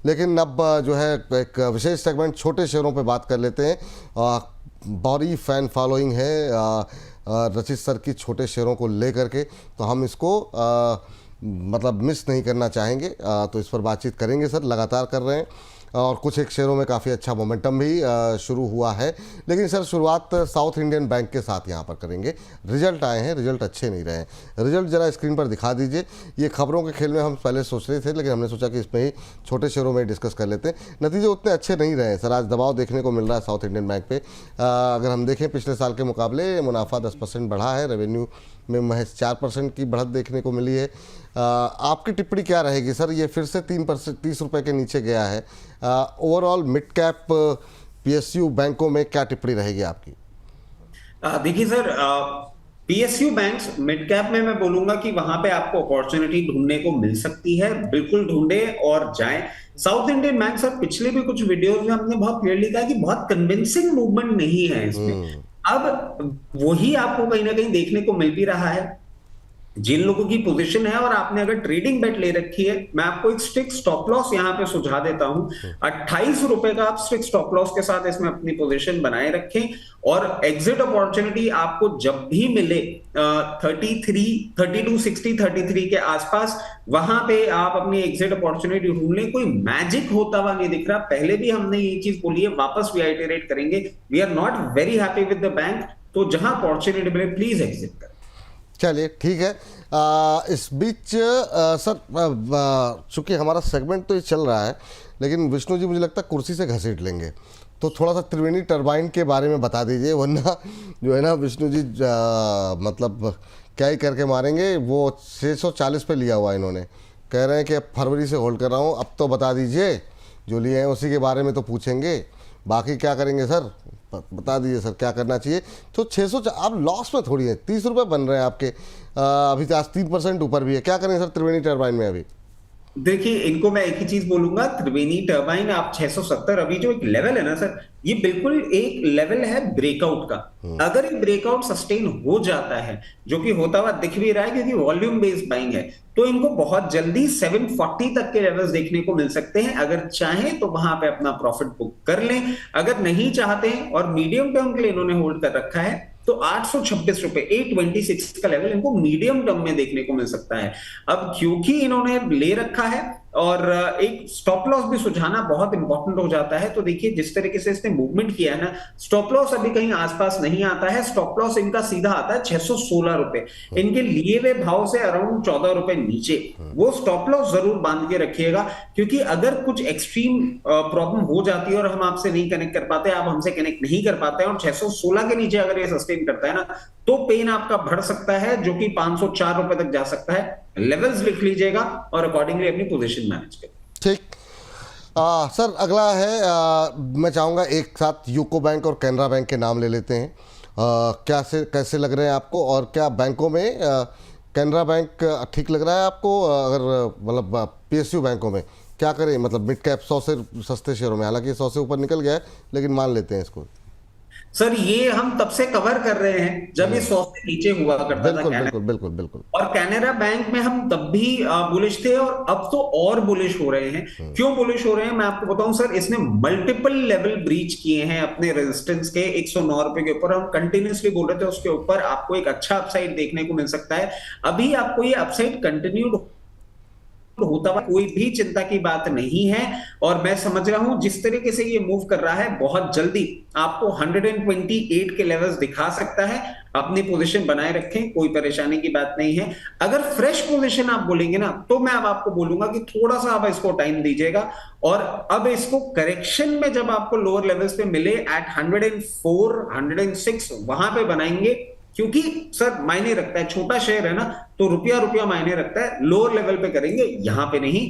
लेकिन अब जो है एक विशेष सेगमेंट छोटे शेयरों पे बात कर लेते हैं। बड़ी फैन फॉलोइंग है रचित सर की छोटे शेयरों को लेकर के, तो हम इसको मतलब मिस नहीं करना चाहेंगे, तो इस पर बातचीत करेंगे सर। लगातार कर रहे हैं और कुछ एक शेयरों में काफ़ी अच्छा मोमेंटम भी शुरू हुआ है। लेकिन सर शुरुआत साउथ इंडियन बैंक के साथ यहाँ पर करेंगे। रिजल्ट आए हैं, रिजल्ट अच्छे नहीं रहे हैं। रिजल्ट ज़रा स्क्रीन पर दिखा दीजिए। ये खबरों के खेल में हम पहले सोच रहे थे, लेकिन हमने सोचा कि इसमें ही छोटे शेयरों में डिस्कस कर लेते हैं। नतीजे उतने अच्छे नहीं रहे हैं सर। आज दबाव देखने को मिल रहा है साउथ इंडियन बैंक पे। अगर हम देखें पिछले साल के मुकाबले मुनाफा 10% बढ़ा है, रेवेन्यू में महज 4% की बढ़त देखने को मिली है। आपकी टिप्पणी क्या रहेगी सर? ये फिर से 3% 30 रुपये के नीचे गया है। ओवरऑल मिड कैप पीएसयू बैंकों में क्या टिप्पणी रहेगी आपकी? देखिए sir, PSU banks mid cap में मैं बोलूंगा कि वहां पे आपको अपॉर्चुनिटी ढूंढने को मिल सकती है। बिल्कुल ढूंढे और जाएं। साउथ इंडियन बैंक सर, पिछले भी कुछ वीडियोस में हमने बहुत क्लियरली कहा कि बहुत कन्विंसिंग मूवमेंट नहीं है इसमें। अब वही आपको कहीं ना कहीं देखने को मिल भी रहा है। जिन लोगों की पोजीशन है और आपने अगर ट्रेडिंग बेट ले रखी है, मैं आपको एक स्ट्रिक्ट स्टॉप लॉस यहां पे सुझा देता हूं। 28 रुपए का आप स्ट्रिक्ट स्टॉप लॉस के साथ इसमें अपनी पोजीशन बनाए रखें और एग्जिट अपॉर्चुनिटी आपको जब भी मिले 3260 के आसपास, वहां पे आप अपनी एग्जिट अपॉर्चुनिटी ढूंढ लें। कोई मैजिक होता हुआ नहीं दिख रहा। पहले भी हमने ये चीज बोली है, वापस भी आइटरेट करेंगे, we are not very happy with the bank. तो जहां अपॉर्चुनिटी मिले प्लीज एग्जिट करें। चलिए ठीक है। इस बीच सर चूंकि हमारा सेगमेंट तो ये चल रहा है, लेकिन विष्णु जी मुझे लगता है कुर्सी से घसीट लेंगे, तो थोड़ा सा त्रिवेणी टरबाइन के बारे में बता दीजिए, वरना जो है ना विष्णु जी मतलब क्या ही करके मारेंगे। वो 640 पे लिया हुआ इन्होंने, कह रहे हैं कि अब फरवरी से होल्ड कर रहा हूँ। अब तो बता दीजिए, जो लिए हैं उसी के बारे में तो पूछेंगे, बाकी क्या करेंगे सर बता दीजिए सर, क्या करना चाहिए। तो 600 आप लॉस में थोड़ी है, 30 रुपये बन रहे हैं आपके, अभी तो आज 3% ऊपर भी है। क्या करें सर त्रिवेणी टरबाइन में अभी? देखिए, इनको मैं एक ही चीज बोलूंगा, त्रिवेणी टर्बाइन आप 670 अभी जो एक लेवल है ना सर, ये बिल्कुल एक लेवल है ब्रेकआउट का। अगर ये ब्रेकआउट सस्टेन हो जाता है, जो कि होता हुआ दिख भी रहा है क्योंकि वॉल्यूम बेस्ड बाइंग है, तो इनको बहुत जल्दी 740 तक के लेवल्स देखने को मिल सकते हैं। अगर चाहें तो वहां पे अपना प्रॉफिट बुक कर लें। अगर नहीं चाहते हैं और मीडियम टर्म के लिए इन्होंने होल्ड कर रखा है, तो 826 रुपए 826 का लेवल इनको मीडियम टर्म में देखने को मिल सकता है। अब क्योंकि इन्होंने ले रखा है और एक स्टॉप लॉस भी सुझाना बहुत इंपॉर्टेंट हो जाता है। तो देखिए जिस तरीके से इसने मूवमेंट किया है ना, स्टॉप लॉस अभी कहीं आसपास नहीं आता है। स्टॉप लॉस इनका सीधा आता है 616 रुपए, इनके लिए हुए भाव से अराउंड 14 रुपए नीचे। वो स्टॉप लॉस जरूर बांध के रखिएगा, क्योंकि अगर कुछ एक्सट्रीम प्रॉब्लम हो जाती है और हम आपसे नहीं कनेक्ट कर पाते, आप हमसे कनेक्ट नहीं कर पाते हैं और 616 के नीचे अगर ये सस्टेन करता है ना, तो पेन आपका बढ़ सकता है, जो कि 504 रुपए तक जा सकता है। लेवल्स लिख लीजिएगा और अकॉर्डिंगली अपनी पोजीशन मैनेज करें। ठीक। सर अगला है, मैं चाहूँगा एक साथ यूको बैंक और कैनरा बैंक के नाम ले लेते हैं। क्या से कैसे लग रहे हैं आपको, और क्या बैंकों में कैनरा बैंक ठीक लग रहा है आपको? अगर मतलब पीएसयू बैंकों में क्या करें, मतलब मिड कैप 100 से सस्ते शेयरों में, हालांकि 100 से ऊपर निकल गया है, लेकिन मान लेते हैं इसको। सर ये हम तब से कवर कर रहे हैं जब ये 100 से नीचे हुआ करता था बिल्कुल कैनरा। बिल्कुल बिल्कुल बिल्कुल। और कैनरा बैंक में हम तब भी बुलिश थे और अब तो और बुलिश हो रहे हैं। क्यों बुलिश हो रहे हैं मैं आपको बताऊं सर, इसने मल्टीपल लेवल ब्रीच किए हैं अपने रेजिस्टेंस के 109 रुपए के ऊपर। हम कंटिन्यूसली बोल रहे थे उसके ऊपर आपको एक अच्छा अपसाइड देखने को मिल सकता है। अभी आपको ये अपसाइड कंटिन्यूड होता हुआ कोई भी चिंता की बात नहीं है। और मैं समझ रहा हूं जिस तरीके से ये मूव कर रहा है, बहुत जल्दी आपको 128 के लेवल्स दिखा सकता है। अपनी पोजीशन बनाए रखें, कोई परेशानी की बात नहीं है। अगर फ्रेश पोजीशन आप बोलेंगे ना, तो मैं अब आपको बोलूंगा कि थोड़ा सा अब इसको टाइम दीजिएगा। और अब इसको करेक्शन में जब आपको लोअर लेवल्स पे मिले एट 104 106 वहां पे बनाएंगे, क्योंकि सर मायने रखता है, छोटा शेयर है ना, तो रुपया रुपया मायने रखता है। लोअर लेवल पे करेंगे, यहां पे नहीं।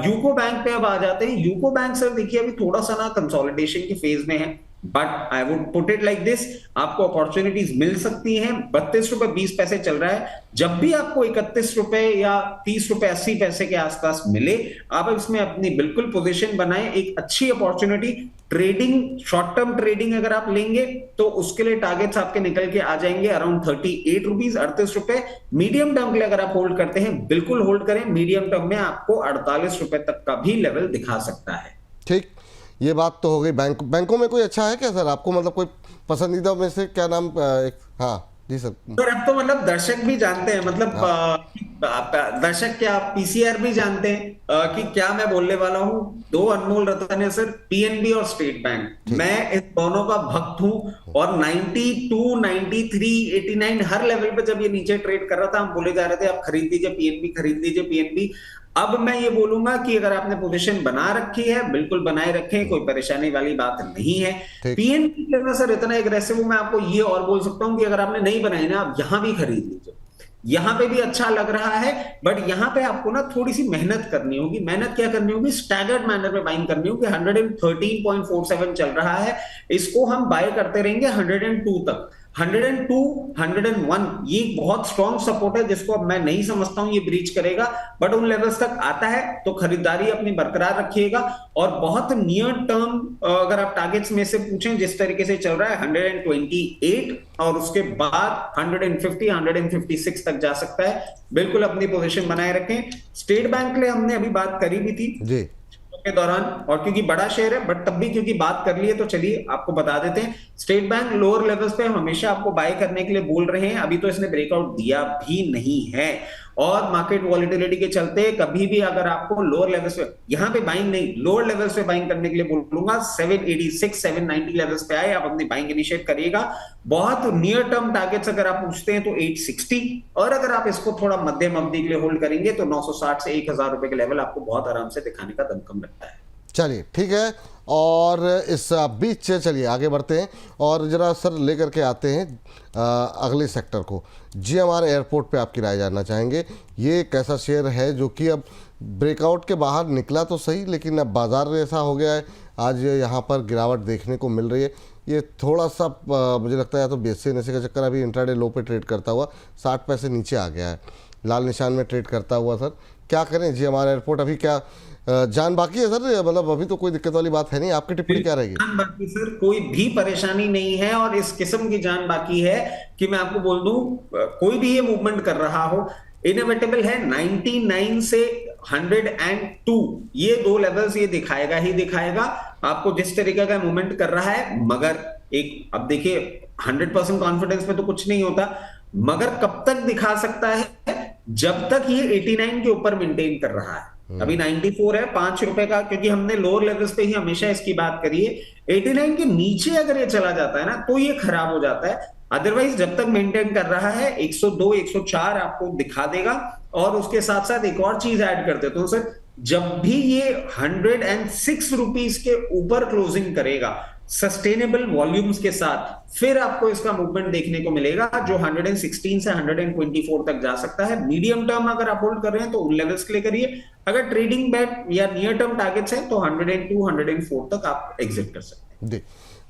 यूको बैंक पे अब आ जाते हैं। यूको बैंक सर देखिए अभी थोड़ा सा ना कंसोलिडेशन की फेज में है। But I would put it like this, आपको अपॉर्चुनिटीज मिल सकती हैं। 32 रुपए 20 पैसे चल रहा है। जब भी आपको 31 रुपए या 30 रुपए 80 पैसे के आसपास मिले, आप इसमें अपनी बिल्कुल पोजीशन बनाएं। एक अच्छी opportunity trading, short term trading अगर आप लेंगे तो उसके लिए टारगेट्स आपके निकल के आ जाएंगे अराउंड 38 रुपीज, 38 रुपए। मीडियम टर्म के लिए अगर आप होल्ड करते हैं, बिल्कुल होल्ड करें। मीडियम टर्म में आपको 48 रुपए तक का भी लेवल दिखा सकता है। ठीक, ये बात तो हो गई। बैंकों में कोई अच्छा है क्या सर आपको, मतलब कोई पसंदीदा में से क्या नाम एक, हाँ जी सर। और अब तो मतलब दर्शक भी जानते हैं, मतलब हाँ दर्शक क्या, पीसीआर भी जानते हैं कि क्या मैं बोलने वाला हूं। दो अनमोल रतन है सर, पीएनबी और स्टेट बैंक। ठीक। मैं इस दोनों का भक्त हूं। और 92, 93, 89 हर लेवल पे जब ये नीचे ट्रेड कर रहा था, हम बोले जा रहे थे आप खरीद लीजिए पीएनबी, खरीद लीजिए पीएनबी। अब मैं ये बोलूंगा कि अगर आपने पोजीशन बना रखी है, बिल्कुल बनाए रखें, कोई परेशानी वाली बात नहीं है। ठीक। पीएनबी करना सर इतना एग्रेसिव, मैं आपको ये और बोल सकता हूं कि अगर आपने नहीं बनाई ना, आप यहां भी खरीद लीजिए। यहां पे भी अच्छा लग रहा है, बट यहां पे आपको ना थोड़ी सी मेहनत करनी होगी। मेहनत क्या करनी होगी? स्टैगर्ड मैनर में बाइंग करनी होगी। 113.47 चल रहा है, इसको हम बाय करते रहेंगे 102 तक। 102, 101 ये बहुत स्ट्रॉन्ग सपोर्ट है, जिसको अब मैं नहीं समझता हूं ये ब्रीच करेगा। बट उन लेवल्स तक आता है तो खरीदारी अपनी बरकरार रखिएगा। और बहुत नियर टर्म अगर आप टारगेट्स में से पूछें, जिस तरीके से चल रहा है 128 और उसके बाद 150, 156 तक जा सकता है। बिल्कुल अपनी पोजीशन बनाए रखें। स्टेट बैंक के लिए हमने अभी बात करी भी थी जी के दौरान, और क्योंकि बड़ा शेयर है, बट तब भी क्योंकि बात कर लिए तो चलिए आपको बता देते हैं। स्टेट बैंक लोअर लेवल्स पे हम हमेशा आपको बाय करने के लिए बोल रहे हैं। अभी तो इसने ब्रेकआउट दिया भी नहीं है, और मार्केट वॉलिटिलिटी के चलते कभी भी अगर आपको लोअर लेवल्स पे, यहां पे बाइंग नहीं, लोअर लेवल्स पे बाइंग करने के लिए बोलूंगा। 786, 790 लेवल्स पे आए, आप अपनी बाइंग इनिशिएट करिएगा। बहुत नियर टर्म टारगेट्स अगर आप पूछते हैं तो 860, और अगर आप इसको थोड़ा मध्यम अवधि के लिए होल्ड करेंगे तो 960 से 1000 रुपए के लेवल आपको बहुत आराम से दिखाने का दमखम लगता है। चलिए ठीक है। और इस बीच चलिए आगे बढ़ते हैं और ज़रा सर लेकर के आते हैं अगले सेक्टर को। जीएमआर एयरपोर्ट पे आपकी राय जानना चाहेंगे। ये एक ऐसा शेयर है जो कि अब ब्रेकआउट के बाहर निकला तो सही, लेकिन अब बाजार ऐसा हो गया है, आज यहाँ पर गिरावट देखने को मिल रही है। ये थोड़ा सा मुझे लगता है तो बीएससी एनएससी का चक्कर, अभी इंट्राडे लो पे ट्रेड करता हुआ 60 पैसे नीचे आ गया है, लाल निशान में ट्रेड करता हुआ। सर क्या करें, जीएमआर एयरपोर्ट अभी क्या जान बाकी है सर, मतलब अभी तो कोई दिक्कत वाली बात है नहीं, आपकी टिप्पणी क्या रहेगी? जान बाकी सर, कोई भी परेशानी नहीं है, और इस किस्म की जान बाकी है कि मैं आपको बोल दूं, कोई भी ये मूवमेंट कर रहा हो, इनएविटेबल है। 99 से 102 ये दो लेवल्स ये दिखाएगा ही दिखाएगा आपको, जिस तरीके का मूवमेंट कर रहा है। मगर एक, अब देखिए 100% कॉन्फिडेंस में तो कुछ नहीं होता, मगर कब तक दिखा सकता है? जब तक ये 89 के ऊपर मेंटेन कर रहा है। अभी 94 है, 5 रुपए का, क्योंकि हमने लोअर लेवल्स पे ही हमेशा इसकी बात करी है। 89 के नीचे अगर ये चला जाता है ना, तो ये खराब हो जाता है। अदरवाइज जब तक मेंटेन कर रहा है 102, 104 आपको दिखा देगा। और उसके साथ साथ एक और चीज ऐड कर देता हूं सर, जब भी ये 106 रुपीज के ऊपर क्लोजिंग करेगा सस्टेनेबल वॉल्यूम्स के साथ, फिर आपको इसका मूवमेंट देखने को मिलेगा, जो 116 से 124 तक जा सकता है। मीडियम टर्म अगर आप होल्ड कर रहे हैं तो उन लेवल्स के लिए करिए। अगर ट्रेडिंग बैट या नियर टर्म टारगेट्स है तो 102, 104 तक आप एग्जिट कर सकते हैं। जी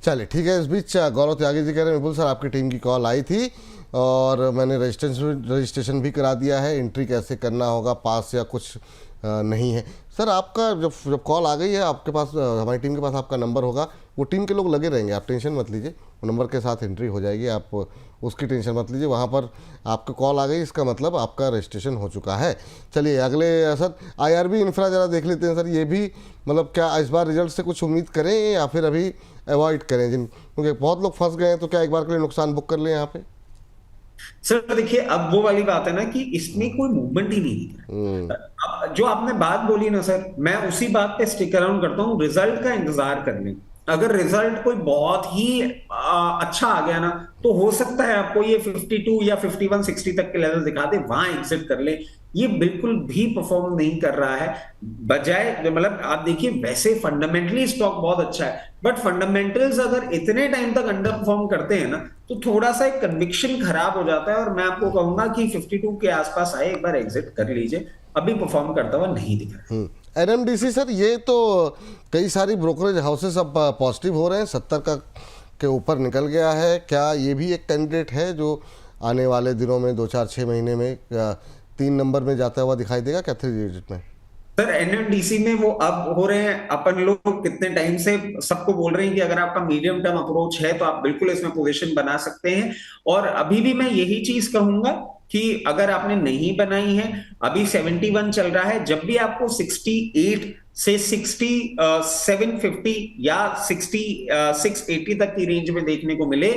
चलिए ठीक है। इस बीच गौरव त्यागी जी कह रहे हैं विपुल सर आपकी टीम की कॉल आई थी और मैंने रजिस्ट्रेशन भी करा दिया है, एंट्री कैसे करना होगा, पास या कुछ नहीं है। सर आपका जब कॉल आ गई है आपके पास, हमारी टीम के पास आपका नंबर होगा, वो टीम के लोग लगे रहेंगे, आप टेंशन मत लीजिए, वो नंबर के साथ एंट्री हो जाएगी, आप उसकी टेंशन मत लीजिए। वहाँ पर आपका कॉल आ गई, इसका मतलब आपका रजिस्ट्रेशन हो चुका है। चलिए अगले सर आईआरबी इंफ्रा ज़रा देख लेते हैं सर, ये भी मतलब क्या इस बार रिजल्ट से कुछ उम्मीद करें या फिर अभी अवॉइड करें, क्योंकि बहुत लोग फंस गए हैं, तो क्या एक बार के लिए नुकसान बुक कर लें यहाँ पे? सर देखिए, अब वो वाली बात है ना कि इसमें कोई मूवमेंट ही नहीं दिख रहा। अब जो आपने बात बोली ना सर, मैं उसी बात पे स्टिक अराउंड करता हूँ। रिजल्ट का इंतजार कर लें। अगर रिजल्ट कोई बहुत ही अच्छा आ गया ना, तो हो सकता है आपको ये 52 या 51, 60 तक के लेवल दिखा दे, वहां एग्जिट कर ले। ये बिल्कुल भी परफॉर्म नहीं कर रहा है। बजाय मतलब आप देखिए, वैसे फंडामेंटली स्टॉक बहुत अच्छा है, बट फंडामेंटल्स अगर इतने टाइम तक अंडर परफॉर्म करते हैं ना, तो थोड़ा सा एक कन्विक्शन खराब हो जाता है। और मैं आपको कहूंगा कि 52 के आसपास आए, एक बार एग्जिट कर लीजिए, अभी परफॉर्म करता हुआ नहीं दिख रहा है। एनएमडीसी सर, ये तो कई सारी ब्रोकरेज हाउसेस अब पॉजिटिव हो रहे हैं, 70 का के ऊपर निकल गया है। क्या ये भी एक कैंडिडेट है जो आने वाले दिनों में 2-4-6 महीने में 3 नंबर में जाता हुआ दिखाई देगा क्या 3 डिजिट में? सर एनएमडीसी में वो अब हो रहे हैं। अपन लोग कितने टाइम से सबको बोल रहे हैं कि अगर आपका मीडियम टर्म अप्रोच है तो आप बिल्कुल इसमें पोजीशन बना सकते हैं। और अभी भी मैं यही चीज कहूंगा कि अगर आपने नहीं बनाई है, अभी 71 चल रहा है, जब भी आपको 68 से 6750 या 680 तक की रेंज में देखने को मिले,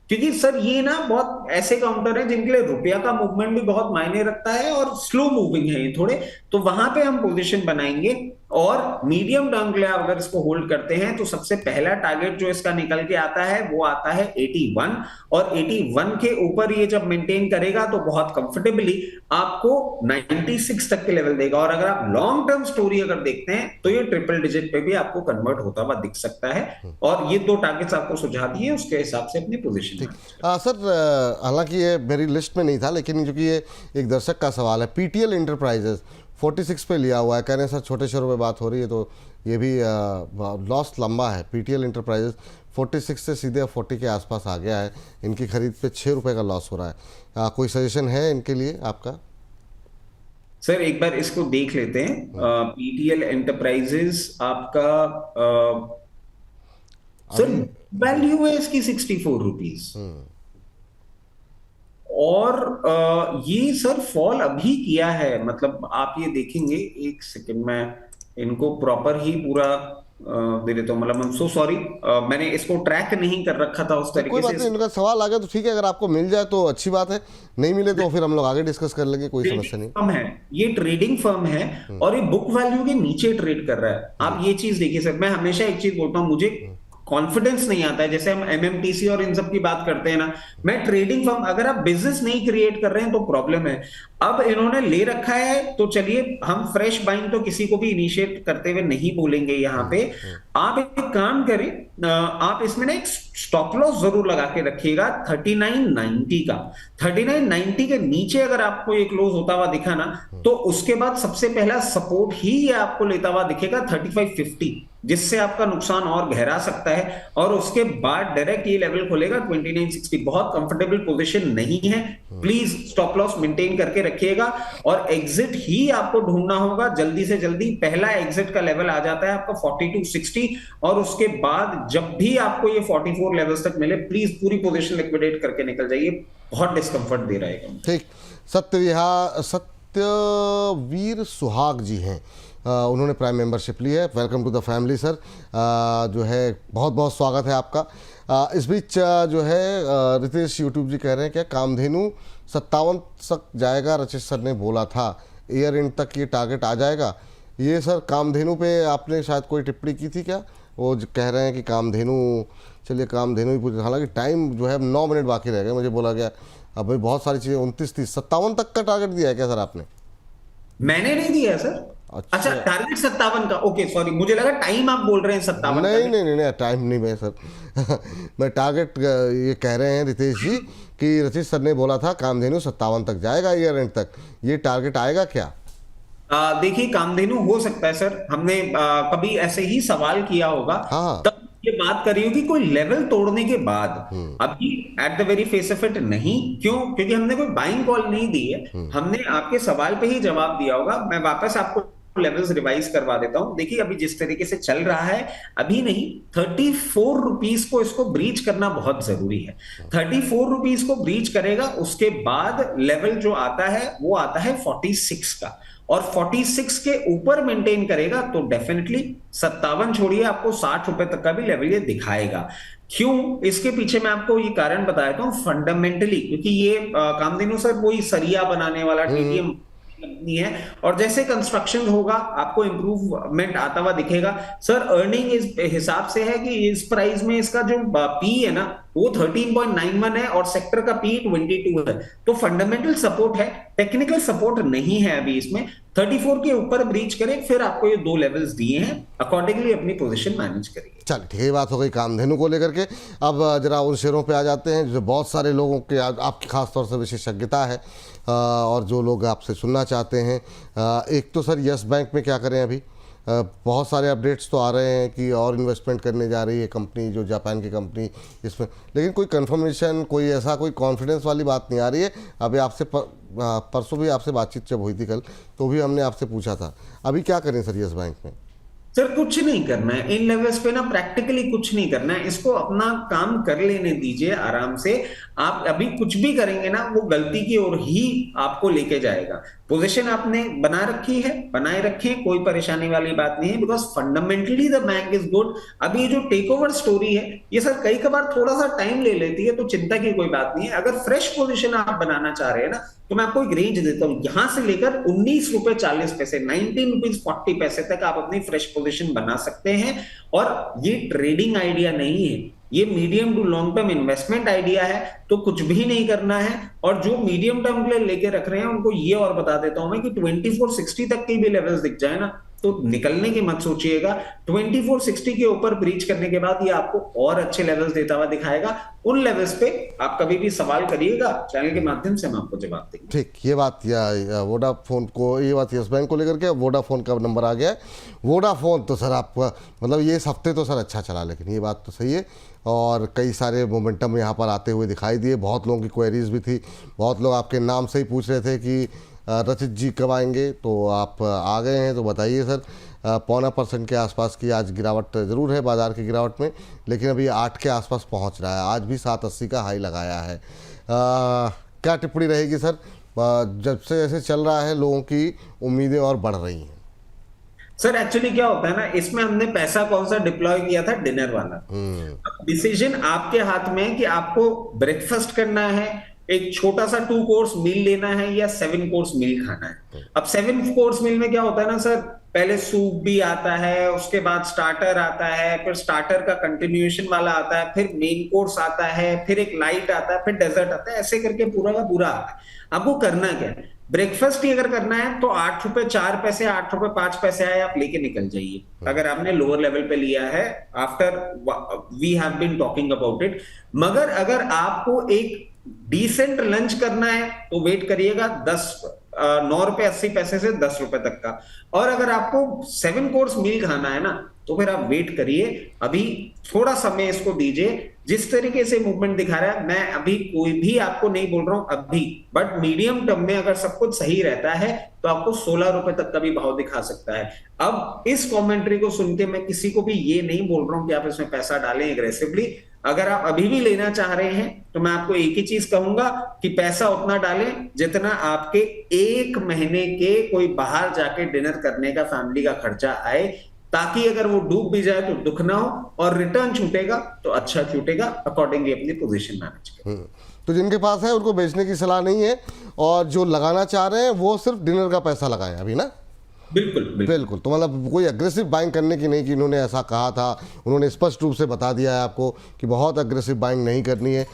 क्योंकि सर ये ना बहुत ऐसे काउंटर है जिनके लिए रुपया का मूवमेंट भी बहुत मायने रखता है और स्लो मूविंग है ये थोड़े, तो वहां पे हम पोजीशन बनाएंगे। और मीडियम टर्म के लिए अगर इसको होल्ड करते हैं तो सबसे पहला टारगेट जो इसका निकल के आता है वो आता है 81, और 81 के ऊपर ये जब मेंटेन करेगा तो बहुत कंफर्टेबली आपको 96 तक के लेवल देगा। और अगर आप लॉन्ग टर्म स्टोरी अगर देखते हैं तो ये ट्रिपल डिजिट पे भी आपको कन्वर्ट होता हुआ दिख सकता है। और ये 2 टारगेट्स आपको सुझा दिए, उसके हिसाब से अपनी पोजीशन। ठीक सर, हालांकि ये मेरी लिस्ट में नहीं था, लेकिन क्योंकि ये एक दर्शक का सवाल है, पीटीएल इंटरप्राइजेस 46 पे लिया हुआ है, कह रहे हैं सर छोटे शेयरों पे बात हो रही है तो ये भी लॉस लंबा है। पीटीएल इंटरप्राइजेस 46 से सीधे 40 के आसपास आ गया है, इनकी खरीद पे 6 रुपये का लॉस हो रहा है। कोई सजेशन है इनके लिए आपका? सर एक बार इसको देख लेते हैं। पीटीएल एंटरप्राइजेस आपका सर वैल्यू है इसकी 64 रुपीज, और ये सर फॉल अभी किया है। मतलब आप ये देखेंगे, एक सेकंड में इनको प्रॉपर ही पूरा दे देता हूं। मतलब आई एम सो सॉरी, मैंने इसको ट्रैक नहीं कर रखा था उस तरीके कोई बात से। नहीं, इनका सवाल आ गया तो ठीक है, अगर आपको मिल जाए तो अच्छी बात है, नहीं मिले तो फिर हम लोग आगे डिस्कस कर लेंगे, कोई समस्या नहीं। फर्म है, ये ट्रेडिंग फर्म है और ये बुक वैल्यू के नीचे ट्रेड कर रहा है। आप ये चीज देखिए सर, मैं हमेशा एक चीज बोलता हूं, मुझे कॉन्फिडेंस नहीं आता है। जैसे हम एमएमटीसी और इन सब की बात करते हैं ना, मैं ट्रेडिंग फर्म, अगर आप बिजनेस नहीं क्रिएट कर रहे हैं तो प्रॉब्लम है। अब इन्होंने ले रखा है तो चलिए हम फ्रेश बाइंग तो किसी को भी इनिशिएट करते हुए नहीं बोलेंगे यहां पे। आप एक काम करें, आप इसमें ना एक स्टॉप लॉस जरूर लगा के रखिएगा 3990 का। 3990 के नीचे अगर आपको एक क्लोज होता हुआ दिखा ना, तो उसके बाद सबसे पहला सपोर्ट ही ये आपको लेता हुआ दिखेगा 3550, जिससे आपका नुकसान और गहरा सकता है। और उसके बाद डायरेक्ट ये लेवल खोलेगा 2960। बहुत कंफर्टेबल पोजीशन नहीं है, प्लीज स्टॉप लॉस मेंटेन करके रखिएगा। और एग्जिट ही आपको ढूंढना होगा जल्दी से जल्दी। पहला एग्जिट का लेवल आ जाता है आपका 4260, और उसके बाद जब भी आपको ये 44 लेवल्स तक मिले, प्लीज पूरी पोजीशन लिक्विडेट करके निकल जाइए, बहुत डिस्कंफर्ट दे रहेगा। ठीक, सत्यवीर सुहाग जी हैं, उन्होंने प्राइम मेंबरशिप ली है। Welcome to the family sir, जो है बहुत बहुत स्वागत है आपका। इस बीच जो है रितेश यूट्यूब जी कह रहे हैं क्या कामधेनु 57 तक जाएगा, रचित सर ने बोला था ईयर एंड तक ये टारगेट आ जाएगा। ये सर कामधेनु पे आपने शायद कोई टिप्पणी की थी क्या? वो कह रहे हैं कि कामधेनु, चलिए कामधेनु ही पूछ, हालांकि टाइम जो है 9 मिनट बाकी रह गए, मुझे बोला गया अब भाई बहुत सारी चीज़ें 29, 30, 57 तक का टारगेट दिया है क्या सर आपने? मैंने नहीं दिया सर। अच्छा टारगेट 57 का, ओके सॉरी, मुझे लगा टाइम आप बोल रहे हैं 57। नहीं टाइम नहीं मैं सर मैं टारगेट ये कह रहे हैं रितेश जी कि रचित सर ने बोला था कामधेनु 57 तक जाएगा ईयर एंड तक, ये टारगेट आएगा क्या? देखिए कामधेनु हो सकता है सर, हमने कभी ऐसे ही सवाल किया होगा, हाँ। तब ये बात करी होगी कोई लेवल तोड़ने के बाद। अभी at the very face of it नहीं, क्यों? क्योंकि हमने कोई बाइंग कॉल नहीं दी है, हमने आपके सवाल पे ही जवाब दिया होगा। मैं वापस आपको लेवल्स रिवाइज करवा देता हूं। देखिए अभी जिस तरीके से चल रहा है, अभी नहीं, 34 रुपीज को इसको ब्रीच करना बहुत जरूरी है। 34 रुपीज को ब्रीच करेगा, उसके बाद लेवल जो आता है वो आता है 46 का, और 46 के ऊपर मेंटेन करेगा तो डेफिनेटली 57 छोड़िए, आपको 60 रुपए तक का भी लेवल ये दिखाएगा। क्यों? इसके पीछे मैं आपको ये कारण बता देता हूं फंडामेंटली, क्योंकि ये कामधेनु सर वही सरिया बनाने वाला टीडीएम कंपनी है, और जैसे कंस्ट्रक्शन होगा आपको इंप्रूवमेंट आता हुआ दिखेगा। सर अर्निंग इस हिसाब से है कि इस प्राइस में इसका जो पी है ना वो 13.91 है और सेक्टर का पी 22 है, तो फंडामेंटल सपोर्ट है, टेक्निकल सपोर्ट नहीं है अभी इसमें। 34 के ऊपर ब्रीच करे, फिर आपको ये 2 लेवल्स दिए हैं, अकॉर्डिंगली अपनी पोजीशन मैनेज करिए। चल ठीक है, बात हो गई कामधेनु को लेकर के। अब जरा उन शेयरों पे आ जाते हैं जो बहुत सारे लोगों के आपकी खास तौर से विशेषज्ञता है और जो लोग आपसे सुनना चाहते हैं। एक तो सर यस बैंक में क्या करें अभी? बहुत सारे अपडेट्स तो आ रहे हैं कि और इन्वेस्टमेंट करने जा रही है कंपनी, जो जापान की कंपनी इसमें, लेकिन कोई कंफर्मेशन, कोई ऐसा कोई कॉन्फिडेंस वाली बात नहीं आ रही है। अभी आपसे परसों भी आपसे बातचीत जब हुई थी कल, तो भी हमने आपसे पूछा था। अभी क्या करें सर यस बैंक में? सर कुछ नहीं करना है इन लेवल्स पे ना, प्रैक्टिकली कुछ नहीं करना है, इसको अपना काम कर लेने दीजिए आराम से। आप अभी कुछ भी करेंगे ना, वो गलती की ओर ही आपको लेके जाएगा। पोजीशन आपने बना रखी है, बनाए रखें, कोई परेशानी वाली बात नहीं है, because fundamentally the bank is good. अभी जो टेक ओवर स्टोरी है ये सर कई कबार थोड़ा सा टाइम ले लेती है, तो चिंता की कोई बात नहीं है। अगर फ्रेश पोजीशन आप बनाना चाह रहे हैं ना, तो मैं आपको एक रेंज देता हूं, यहां से लेकर 19 रुपए 40 पैसे, 19 रुपीज 40 पैसे तक आप अपनी फ्रेश पोजीशन बना सकते हैं। और ये ट्रेडिंग आइडिया नहीं है, ये medium to long term investment idea है। तो कुछ भी नहीं करना है, और जो मीडियम टर्म के लिए लेके रख रहे हैं उनको ये और बता देता हूं मैं कि 2460 तक के भी लेवल्स दिख जाए ना, तो निकलने की मत सोचिएगा। 2460 के ऊपर ब्रीच करने के बाद ये आपको और अच्छे लेवल्स देता हुआ दिखाएगा। उन लेवल्स पे आप कभी भी सवाल करिएगा, चैनल के माध्यम से हम आपको जवाब देंगे। ठीक, ये बात या वोडाफोन को, ये बात यस बैंक को लेकर के वोडाफोन का नंबर आ गया है। वोडाफोन तो सर आपका मतलब ये इस हफ्ते तो सर अच्छा चला, लेकिन ये बात तो सही है, और कई सारे मोमेंटम यहाँ पर आते हुए दिखाई दिए। बहुत लोगों की क्वेरीज भी थी, बहुत लोग आपके नाम से ही पूछ रहे थे कि रचित जी कब आएंगे, तो आप आ गए हैं, तो बताइए सर। 0.25% के आसपास की आज गिरावट ज़रूर है बाज़ार की गिरावट में, लेकिन अभी 8 के आसपास पहुंच रहा है। आज भी 780 का हाई लगाया है। क्या टिप्पणी रहेगी सर? जब से ऐसे चल रहा है लोगों की उम्मीदें और बढ़ रही हैं। सर एक्चुअली क्या होता है ना, इसमें हमने पैसा कौन सा डिप्लॉय किया था? डिनर वाला। डिसीजन आपके हाथ में है कि आपको ब्रेकफास्ट करना है, एक छोटा सा 2 कोर्स मील लेना है, या 7 कोर्स मील खाना है। अब 7 कोर्स मील में क्या होता है ना सर, पहले सूप भी आता है, उसके बाद स्टार्टर आता है, फिर स्टार्टर का कंटिन्यूएशन वाला आता है, फिर मेन कोर्स आता है, फिर एक लाइट आता है, फिर डेजर्ट आता है, ऐसे करके पूरा का पूरा आता है। आपको करना क्या है? ब्रेकफास्ट ही अगर करना है तो 8 रुपए 4 पैसे, 8 रुपए 5 पैसे आए, आप लेके निकल जाइए। अगर आपने लोअर लेवल पे लिया है, after we have been talking about it. मगर अगर आपको एक डिसेंट लंच करना है तो वेट करिएगा 9 रुपए 80 पैसे से 10 रुपए तक का। और अगर आपको 7 कोर्स मील खाना है ना, तो फिर आप वेट करिए, अभी थोड़ा समय इसको दीजिए। जिस तरीके से मूवमेंट दिखा रहा है, मैं अभी कोई भी आपको नहीं बोल रहा हूं अभी, बट मीडियम टर्म में अगर सब कुछ सही रहता है तो आपको 16 रुपए तक का भी भाव दिखा सकता है। अब इस कमेंट्री को सुन के मैं किसी को भी ये नहीं बोल रहा हूं कि आप इसमें पैसा डालें एग्रेसिवली। अगर आप अभी भी लेना चाह रहे हैं तो मैं आपको एक ही चीज कहूंगा कि पैसा उतना डालें जितना आपके 1 महीने के कोई बाहर जाके डिनर करने का फैमिली का खर्चा आए, ताकि अगर वो डूब भी जाए तो दुख ना हो, और रिटर्न छूटेगा तो अच्छा छूटेगा। अकॉर्डिंगली अपनी पोजीशन मैनेज करें। तो जिनके पास है उनको बेचने की सलाह नहीं है, और जो लगाना चाह रहे हैं वो सिर्फ डिनर का पैसा लगाएं अभी ना। बिल्कुल बिल्कुल। तो मतलब कोई अग्रेसिव बाइंग करने की नहीं, कि इन्होंने ऐसा कहा था, उन्होंने स्पष्ट रूप से बता दिया है आपको कि बहुत अग्रेसिव बाइंग नहीं करनी है।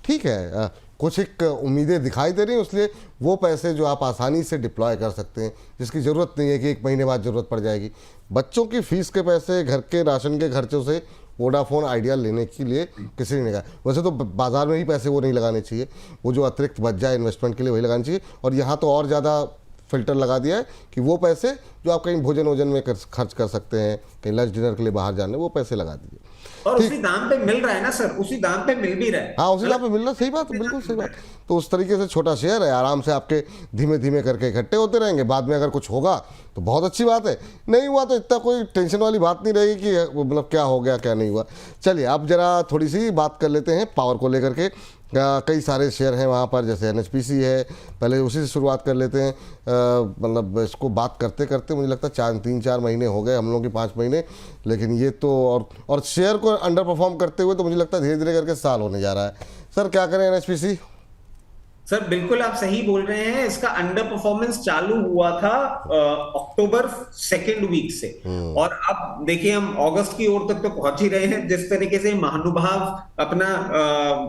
ठीक है, कुछ एक उम्मीदें दिखाई दे रही हैं, इसलिए वो पैसे जो आप आसानी से डिप्लॉय कर सकते हैं, जिसकी ज़रूरत नहीं है कि 1 महीने बाद ज़रूरत पड़ जाएगी। बच्चों की फीस के पैसे, घर के राशन के खर्चों से वोडाफोन आइडिया लेने के लिए किसी ने कहा। वैसे तो बाज़ार में ही पैसे वो नहीं लगाने चाहिए, वो जो अतिरिक्त बच जाए इन्वेस्टमेंट के लिए वही लगाने चाहिए। और यहाँ तो और ज़्यादा फिल्टर लगा दिया है कि वो पैसे जो आप कहीं भोजन वोजन में खर्च कर सकते हैं, कहीं लंच डिनर के लिए बाहर जाने, वो पैसे लगा दीजिए। और उसी दाम पे मिल रहा है ना सर, उसी दाम पे मिल भी रहा है। हाँ, उसी दाम पे मिल रहा है, सही बात है, बिल्कुल सही बात। तो उस तरीके से छोटा शेयर है, आराम से आपके धीमे धीमे करके इकट्ठे होते रहेंगे। बाद में अगर कुछ होगा तो बहुत अच्छी बात है, नहीं हुआ तो इतना कोई टेंशन वाली बात नहीं रहेगी कि मतलब क्या हो गया क्या नहीं हुआ। चलिए अब जरा थोड़ी सी बात कर लेते हैं पावर को लेकर के। कई सारे शेयर हैं वहाँ पर, जैसे NHPC है, पहले उसी से शुरुआत कर लेते हैं। मतलब इसको बात करते करते मुझे लगता है 3-4 महीने हो गए, हम लोगों के 5 महीने, लेकिन ये तो और शेयर को अंडर परफॉर्म करते हुए तो मुझे लगता है धीरे धीरे करके साल होने जा रहा है। सर क्या करें NHPC? सर बिल्कुल आप सही बोल रहे हैं, इसका अंडर परफॉर्मेंस चालू हुआ था अक्टूबर 2nd वीक से, और अब देखिए हम अगस्त की ओर तक तो पहुंच ही रहे हैं। जिस तरीके से महानुभाव अपना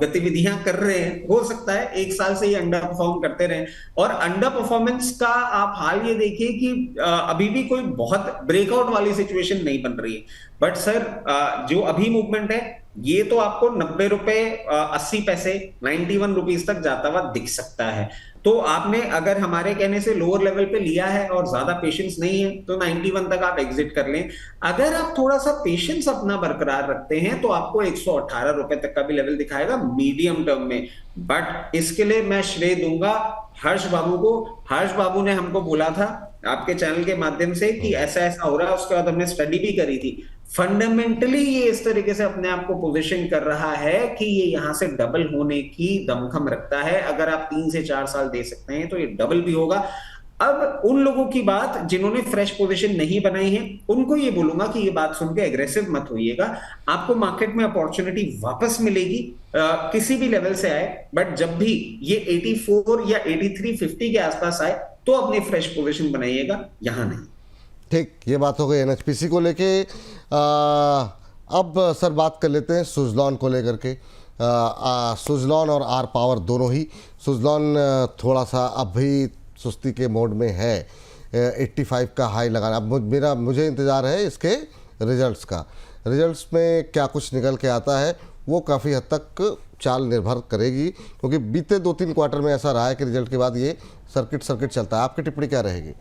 गतिविधियां कर रहे हैं, हो सकता है 1 साल से ही अंडर परफॉर्म करते रहे। और अंडर परफॉर्मेंस का आप हाल ये देखिए कि अभी भी कोई बहुत ब्रेकआउट वाली सिचुएशन नहीं बन रही है। बट सर जो अभी मूवमेंट है ये तो आपको 90 रुपए 80 पैसे 91 रुपीज तक जाता हुआ दिख सकता है। तो आपने अगर हमारे कहने से लोअर लेवल पे लिया है और ज्यादा पेशेंस नहीं है तो 91 तक आप एग्जिट कर लें। अगर आप थोड़ा सा पेशेंस अपना बरकरार रखते हैं तो आपको 118 रुपए तक का भी लेवल दिखाएगा मीडियम टर्म में। बट इसके लिए मैं श्रेय दूंगा हर्ष बाबू को। हर्ष बाबू ने हमको बोला था आपके चैनल के माध्यम से कि ऐसा ऐसा हो रहा है, उसके बाद हमने स्टडी भी करी थी। फंडामेंटली ये इस तरीके से अपने आप को पोजीशन कर रहा है कि ये यहां से डबल होने की दमखम रखता है। अगर आप 3 से 4 साल दे सकते हैं तो ये डबल भी होगा। अब उन लोगों की बात जिन्होंने फ्रेश पोजीशन नहीं बनाई है उनको ये बोलूंगा कि ये बात सुन के एग्रेसिव मत होइएगा। आपको मार्केट में अपॉर्चुनिटी वापस मिलेगी किसी भी लेवल से आए, बट जब भी ये 84 या 8350 के आसपास आए तो अपनी फ्रेश पोजीशन बनाइएगा, यहां नहीं। ठीक, ये बात हो गई एनएचपीसी को लेके। अब सर बात कर लेते हैं सुजलॉन को लेकर के। सुजलॉन और आर पावर दोनों ही। सुजलॉन थोड़ा सा अभी सुस्ती के मोड में है, 85 का हाई लगाना। अब मुझे इंतज़ार है इसके रिजल्ट्स का। रिजल्ट्स में क्या कुछ निकल के आता है वो काफ़ी हद तक चाल निर्भर करेगी, क्योंकि बीते 2-3 क्वार्टर में ऐसा रहा है कि रिजल्ट के बाद ये सर्किट चलता है। आपकी टिप्पणी क्या रहेगी?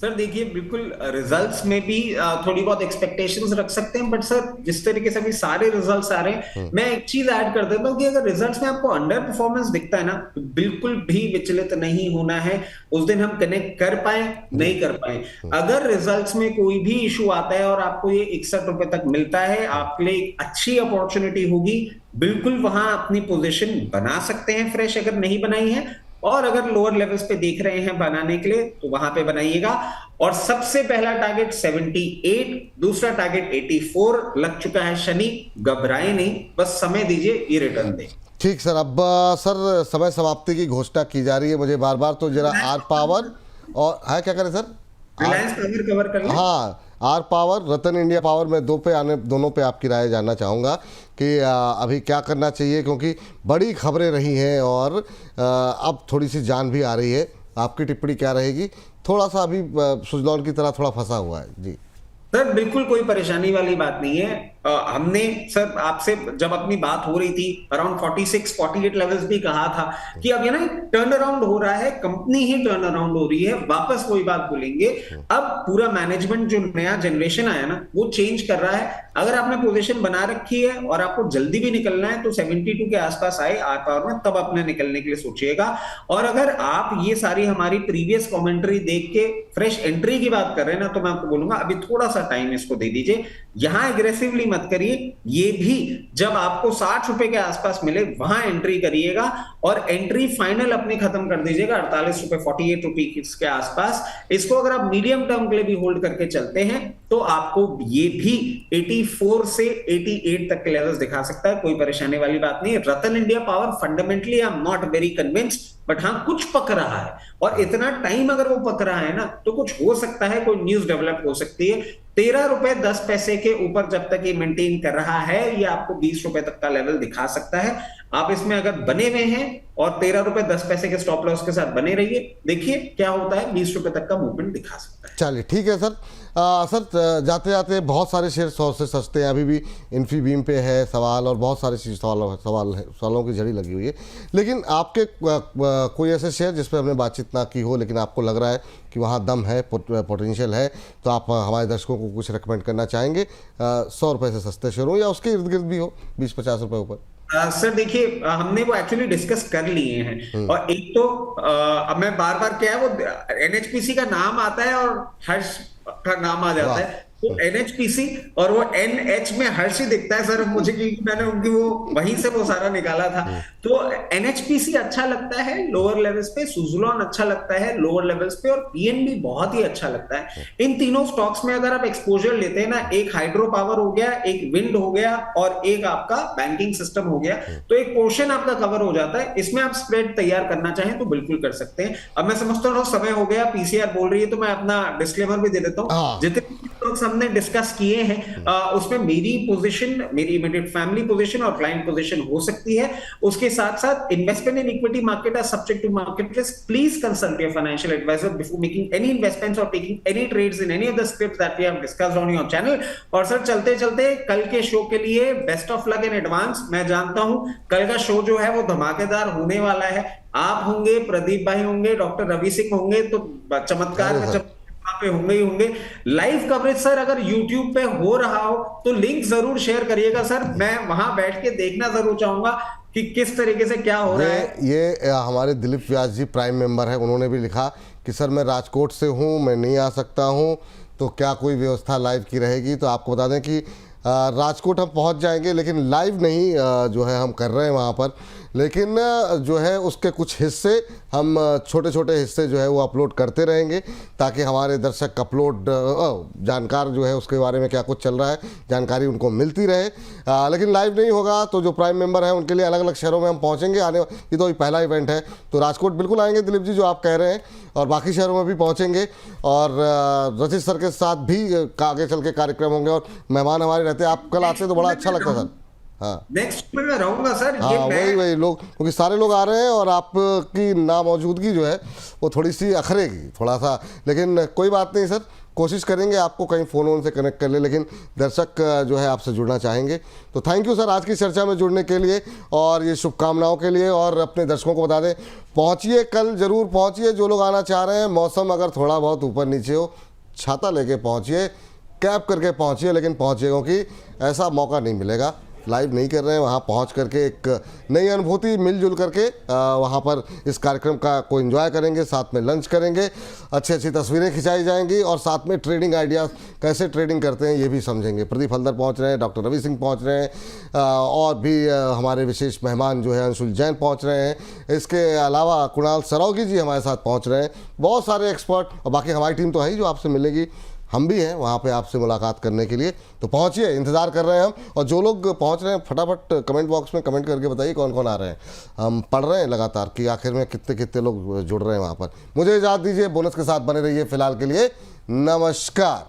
सर देखिए, बिल्कुल रिजल्ट्स में भी थोड़ी बहुत एक्सपेक्टेशंस रख सकते हैं, बट सर जिस तरीके से अभी सारे रिजल्ट्स आ रहे हैं, मैं एक चीज ऐड कर देता हूं कि अगर रिजल्ट्स में आपको अंडर परफॉर्मेंस दिखता है ना तो बिल्कुल भी विचलित नहीं होना है। उस दिन हम कनेक्ट कर पाए नहीं कर पाए, अगर रिजल्ट्स में कोई भी इशू आता है और आपको ये 61 रुपए तक मिलता है, आपके लिए एक अच्छी अपॉर्चुनिटी होगी। बिल्कुल वहां अपनी पोजीशन बना सकते हैं फ्रेश अगर नहीं बनाई है, और अगर लोअर लेवल्स पे देख रहे हैं बनाने के लिए तो वहां पे बनाइएगा। और सबसे पहला टारगेट 78, दूसरा टारगेट 84 लग चुका है। शनि घबराए नहीं, बस समय दीजिए, ये रिटर्न दे। ठीक सर, अब सर समय समाप्ति की घोषणा की जा रही है मुझे बार बार, तो जरा आर पावर और है क्या करें सर? रिलायंस कवर कर लें। हाँ, R power, Rattan India power में दोनों पे आपकी राय जानना चाहूँगा कि अभी क्या करना चाहिए, क्योंकि बड़ी खबरें रही हैं और अब थोड़ी सी जान भी आ रही है। आपकी टिप्पणी क्या रहेगी? थोड़ा सा अभी सुजलॉन की तरह थोड़ा फंसा हुआ है जी। सर बिल्कुल कोई परेशानी वाली बात नहीं है। हमने सर आपसे जब अपनी बात हो रही थी अराउंड 46-48 लेवल्स भी कहा था कि अब ये ना टर्न अराउंड हो रहा है, कंपनी ही टर्न अराउंड हो रही है, वापस वही बात बोलेंगे। अब पूरा मैनेजमेंट जो नया जनरेशन आया ना वो चेंज कर रहा है। अगर आपने पोजीशन बना रखी है और आपको जल्दी भी निकलना है तो 72 के आसपास आए आर पावर में, तब अपने निकलने के लिए सोचिएगा। और अगर आप ये सारी हमारी प्रीवियस कमेंट्री देख के फ्रेश एंट्री की बात कर रहे हैं ना, तो मैं आपको बोलूंगा अभी थोड़ा सा टाइम इसको दे दीजिए, यहां एग्रेसिवली मत करिए। ये भी जब आपको 60 रुपए के आसपास मिले वहां एंट्री करिएगा, और एंट्री फाइनल अपनी खत्म कर दीजिएगा 48 रुपए 48 रुपीज के आसपास। इसको अगर आप मीडियम टर्म के लिए भी होल्ड करके चलते हैं तो आपको ये भी 84 से 88 तक के लेवल्स दिखा सकता है, कोई परेशानी वाली बात नहीं है। Rattan India power fundamentally I am not very convinced, but हाँ कुछ पक रहा है, और इतना टाइम अगर वो पक रहा है ना तो कुछ हो सकता है, कोई न्यूज डेवलप हो सकती है। 13 रुपए 10 पैसे के ऊपर जब तक ये मेंटेन कर रहा है, ये आपको 20 रुपए तक का लेवल दिखा सकता है। आप इसमें अगर बने हुए हैं और 13 रुपए 10 पैसे के स्टॉप लॉस के साथ बने रहिए, देखिए क्या होता है, 20 रुपए तक का मूवमेंट दिखा सकता है। चलिए ठीक है सर। सर जाते जाते बहुत सारे शेयर 100 से सस्ते हैं, अभी भी इन्फीबीम पे है सवाल, और बहुत सारे सवालों की झड़ी लगी हुई है। लेकिन आपके कोई ऐसे शेयर जिस पर हमने बातचीत ना की हो लेकिन आपको लग रहा है कि वहाँ दम है, पोटेंशियल है, तो आप हमारे दर्शकों को कुछ रिकमेंड करना चाहेंगे? 100 रुपये से सस्ते शेयर हो या उसके इर्द गिर्द भी हो, 20-50 रुपये ऊपर? सर देखिए, हमने वो एक्चुअली डिस्कस कर लिए हैं, और एक तो अब मैं बार बार क्या है वो एनएचपीसी का नाम आता है और हर्ष का नाम आ जाता है, तो एनएचपीसी और वो एनएच में हर्ष ही दिखता है सर मुझे, क्योंकि मैंने उनकी वो वहीं से वो सारा निकाला था। तो एनएचपीसी अच्छा लगता है लोअर लेवल्स पे, सुजलॉन अच्छा लगता है लोअर लेवल्स पे, और पीएनबी बहुत ही अच्छा लगता है। इन तीनों स्टॉक्स में अगर आप एक्सपोजर लेते हैं ना, एक हाइड्रो पावर हो गया, एक विंड हो गया, और एक आपका बैंकिंग सिस्टम हो गया, तो एक पोर्शन आपका कवर हो जाता है। इसमें आप स्प्रेड तैयार करना चाहें तो बिल्कुल कर सकते हैं। अब मैं समझता हूँ समय हो गया, पीसीआर बोल रही है, तो मैं अपना डिस्क्लेमर भी दे देता हूँ। जितने फ्रेमवर्क्स हमने डिस्कस किए हैं, उसमें मेरी पोजीशन, मेरी इमीडिएट फैमिली पोजीशन और क्लाइंट पोजीशन हो सकती है। उसके साथ साथ investment in equity market are subject to market risk. Please consult your financial advisor before making any investments और taking any trades in any of the scripts that we have discussed on your channel. और sir चलते चलते कल के show के लिए best of luck in advance. मैं जानता हूं कल का शो जो है वो धमाकेदार होने वाला है। आप होंगे, प्रदीप भाई होंगे, डॉक्टर रवि सिंह होंगे, तो चमत्कार में वहां पे होंगे ही होंगे। लाइव कवरेज सर अगर YouTube पे हो रहा हो तो लिंक जरूर शेयर करिएगा सर, मैं वहां बैठ के देखना जरूर चाहूंगा कि किस तरीके से क्या हो रहा है। ये हमारे दिलीप व्यास जी प्राइम मेंबर है, उन्होंने भी लिखा कि सर मैं राजकोट से हूँ, मैं नहीं आ सकता हूँ, तो क्या कोई व्यवस्था लाइव की रहेगी। तो आपको बता दें कि राजकोट हम पहुंच जाएंगे, लेकिन लाइव नहीं जो है हम कर रहे हैं वहाँ पर, लेकिन जो है उसके कुछ हिस्से हम छोटे छोटे हिस्से जो है वो अपलोड करते रहेंगे, ताकि हमारे दर्शक अपलोड जानकार जो है उसके बारे में क्या कुछ चल रहा है जानकारी उनको मिलती रहे। लेकिन लाइव नहीं होगा तो जो प्राइम मेंबर हैं उनके लिए अलग अलग शहरों में हम पहुँचेंगे। ये तो पहला इवेंट है, तो राजकोट बिल्कुल आएंगे दिलीप जी जो आप कह रहे हैं, और बाकी शहरों में भी पहुँचेंगे, और रचित सर के साथ भी आगे चल के कार्यक्रम होंगे, और मेहमान हमारे रहते। आप कल आते तो बड़ा अच्छा लगता सर। हाँ, नेक्स्ट में मैं रहूंगा सर। हाँ, वही लोग, क्योंकि सारे लोग आ रहे हैं और आपकी नामौजूदगी जो है वो थोड़ी सी अखरेगी थोड़ा सा, लेकिन कोई बात नहीं सर, कोशिश करेंगे आपको कहीं फ़ोन से कनेक्ट कर ले, लेकिन दर्शक जो है आपसे जुड़ना चाहेंगे। तो थैंक यू सर आज की चर्चा में जुड़ने के लिए, और ये शुभकामनाओं के लिए। और अपने दर्शकों को बता दें, पहुँचिए, कल ज़रूर पहुँचिए जो लोग आना चाह रहे हैं। मौसम अगर थोड़ा बहुत ऊपर नीचे हो, छाता लेके पहुँचिए, कैब करके पहुँचिए, लेकिन पहुँचिए, क्योंकि ऐसा मौका नहीं मिलेगा। लाइव नहीं कर रहे हैं, वहाँ पहुँच करके एक नई अनुभूति मिलजुल करके वहाँ पर इस कार्यक्रम को एंजॉय करेंगे, साथ में लंच करेंगे, अच्छी अच्छी तस्वीरें खिंचाई जाएंगी, और साथ में ट्रेडिंग आइडियाज़ कैसे ट्रेडिंग करते हैं ये भी समझेंगे। प्रदीप हल्दर पहुँच रहे हैं, डॉक्टर रवि सिंह पहुँच रहे हैं, और भी हमारे विशेष मेहमान जो है अंशुल जैन पहुँच रहे हैं। इसके अलावा कुणाल सरावगी जी हमारे साथ पहुँच रहे हैं, बहुत सारे एक्सपर्ट, और बाकी हमारी टीम तो है ही जो आपसे मिलेगी, हम भी हैं वहाँ पे आपसे मुलाकात करने के लिए। तो पहुँचिए, इंतज़ार कर रहे हैं हम। और जो लोग पहुँच रहे हैं फटाफट कमेंट बॉक्स में कमेंट करके बताइए कौन कौन आ रहे हैं। हम पढ़ रहे हैं लगातार कि आखिर में कितने कितने लोग जुड़ रहे हैं वहाँ पर। मुझे इजाज़त दीजिए, बोनस के साथ बने रहिए। फिलहाल के लिए नमस्कार।